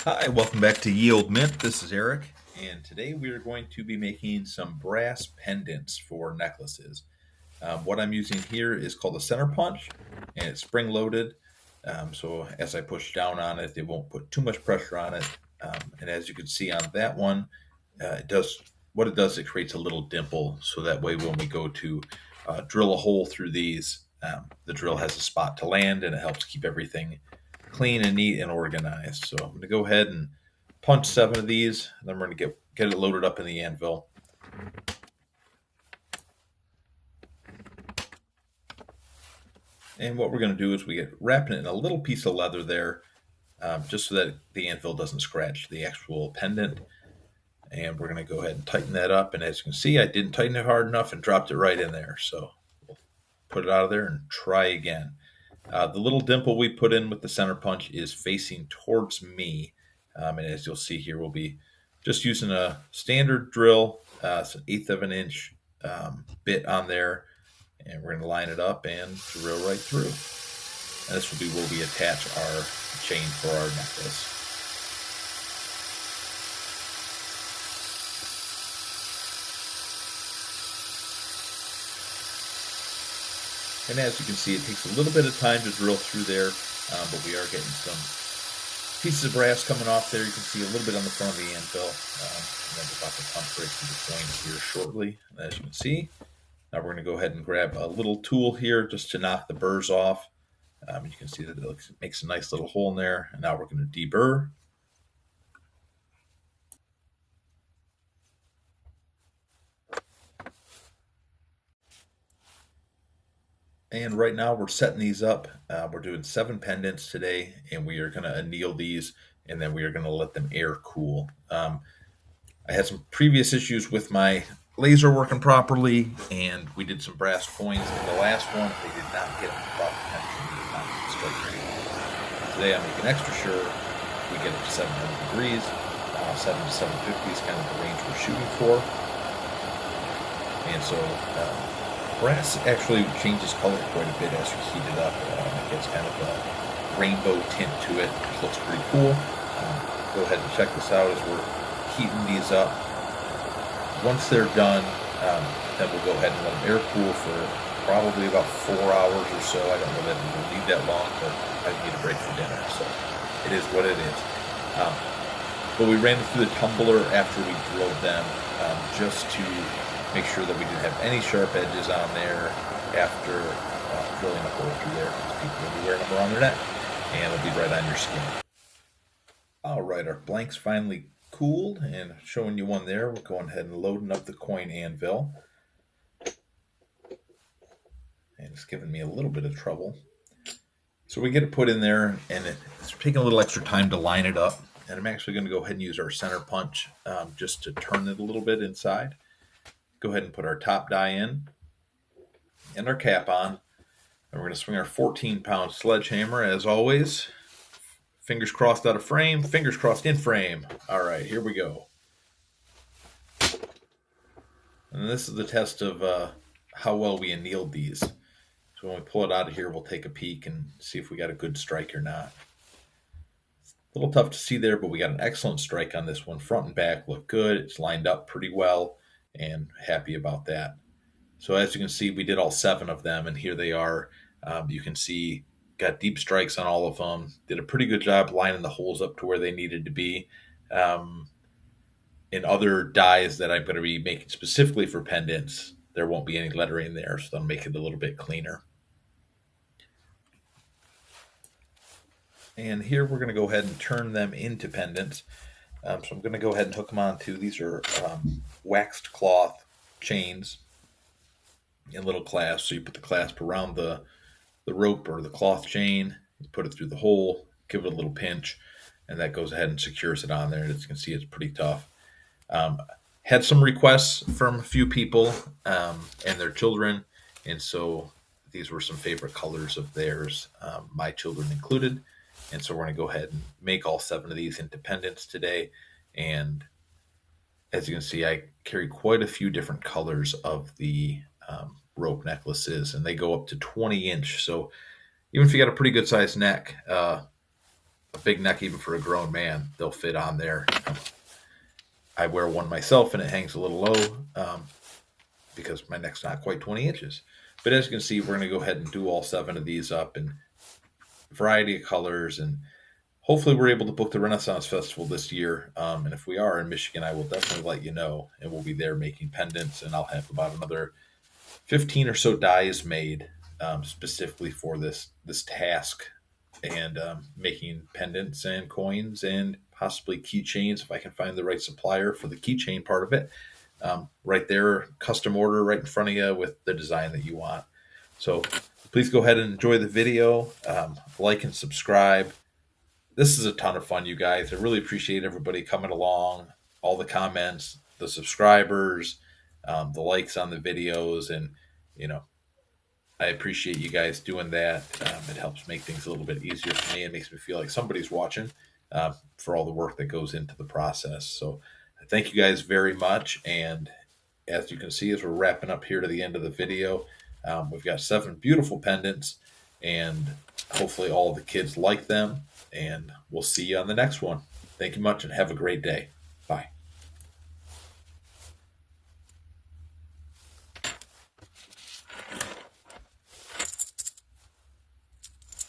Hi, welcome back to Yield Mint. This is Eric, and today we are going to be making some brass pendants for necklaces. What I'm using here is called a center punch, and it's spring loaded. So as I push down on it, it won't put too much pressure on it. And as you can see on that one, it does what it does. It creates a little dimple, so that way when we go to drill a hole through these, the drill has a spot to land, and it helps keep everything clean and neat and organized. So I'm going to go ahead and punch 7 of these, and then we're going to get it loaded up in the anvil. And what we're going to do is we get wrapping it in a little piece of leather there, just so that the anvil doesn't scratch the actual pendant. And we're going to go ahead and tighten that up. And as you can see, I didn't tighten it hard enough and dropped it right in there. So we'll put it out of there and try again. The little dimple we put in with the center punch is facing towards me. And as you'll see here, we'll be just using a standard drill. It's an 1/8 of an inch bit on there. And we're going to line it up and drill right through. And this will be where we attach our chain for our necklace. And as you can see, it takes a little bit of time to drill through there, but we are getting some pieces of brass coming off there. You can see a little bit on the front of the anvil. And then we're about to punch right through the coin here shortly. And as you can see, now we're going to go ahead and grab a little tool here just to knock the burrs off. You can see that it makes a nice little hole in there. And now we're going to deburr. And right now we're setting these up. We're doing 7 pendants today, and we are going to anneal these, and then we are going to let them air cool. I had some previous issues with my laser working properly, and we did some brass coins in the last one. They did not get the proper temperature. They did not get the strike rate. Today I'm making extra sure we get it to 700 degrees. 7 to 750 is kind of the range we're shooting for. And so brass actually changes color quite a bit as you heat it up. It gets kind of a rainbow tint to it. It looks pretty cool. Go ahead and check this out as we're heating these up. Once they're done, then we'll go ahead and let them air cool for probably about 4 hours or so. I don't know that we will need that long, but I need a break for dinner, so it is what it is. But we ran it through the tumbler after we drilled them, just to make sure that we didn't have any sharp edges on there after drilling a hole through there, because people will be wearing them around their neck, and it'll be right on your skin. All right, our blanks finally cooled, and showing you one there. We're going ahead and loading up the coin anvil. And it's giving me a little bit of trouble. So we get it put in there, and it's taking a little extra time to line it up. And I'm actually going to go ahead and use our center punch just to turn it a little bit inside. Go ahead and put our top die in and our cap on. And we're going to swing our 14-pound sledgehammer as always. Fingers crossed out of frame, fingers crossed in frame. All right, here we go. And this is the test of how well we annealed these. So when we pull it out of here, we'll take a peek and see if we got a good strike or not. A little tough to see there, but we got an excellent strike on this one. Front and back look good. It's lined up pretty well, and happy about that. So as you can see, we did all 7 of them, and here they are. You can see got deep strikes on all of them. Did a pretty good job lining the holes up to where they needed to be. In other dies that I'm going to be making specifically for pendants, there won't be any lettering there, so that'll make it a little bit cleaner. And here we're going to go ahead and turn them into pendants. So I'm going to go ahead and hook them on to, these are waxed cloth chains in little clasps. So you put the clasp around the rope or the cloth chain, you put it through the hole, give it a little pinch, and that goes ahead and secures it on there. And as you can see, it's pretty tough. Had some requests from a few people and their children, and so these were some favorite colors of theirs, my children included. And so we're going to go ahead and make all 7 of these into pendants today. And as you can see, I carry quite a few different colors of the rope necklaces, and they go up to 20 inch. So even if you got a pretty good sized neck, a big neck even for a grown man. They'll fit on there. I wear one myself, and it hangs a little low because my neck's not quite 20 inches. But as you can see, we're going to go ahead and do all 7 of these up in a variety of colors, and hopefully we're able to book the Renaissance Festival this year. And if we are in Michigan, I will definitely let you know, and we'll be there making pendants, and I'll have about another 15 or so dies made specifically for this task, and making pendants and coins and possibly keychains if I can find the right supplier for the keychain part of it. Right there, custom order right in front of you with the design that you want. So please go ahead and enjoy the video, like and subscribe. This is a ton of fun, you guys. I really appreciate everybody coming along, all the comments, the subscribers, the likes on the videos, and you know, I appreciate you guys doing that. It helps make things a little bit easier for me. It makes me feel like somebody's watching for all the work that goes into the process. So thank you guys very much. And as you can see, as we're wrapping up here to the end of the video, we've got 7 beautiful pendants, and hopefully all the kids like them. And we'll see you on the next one. Thank you much, and have a great day.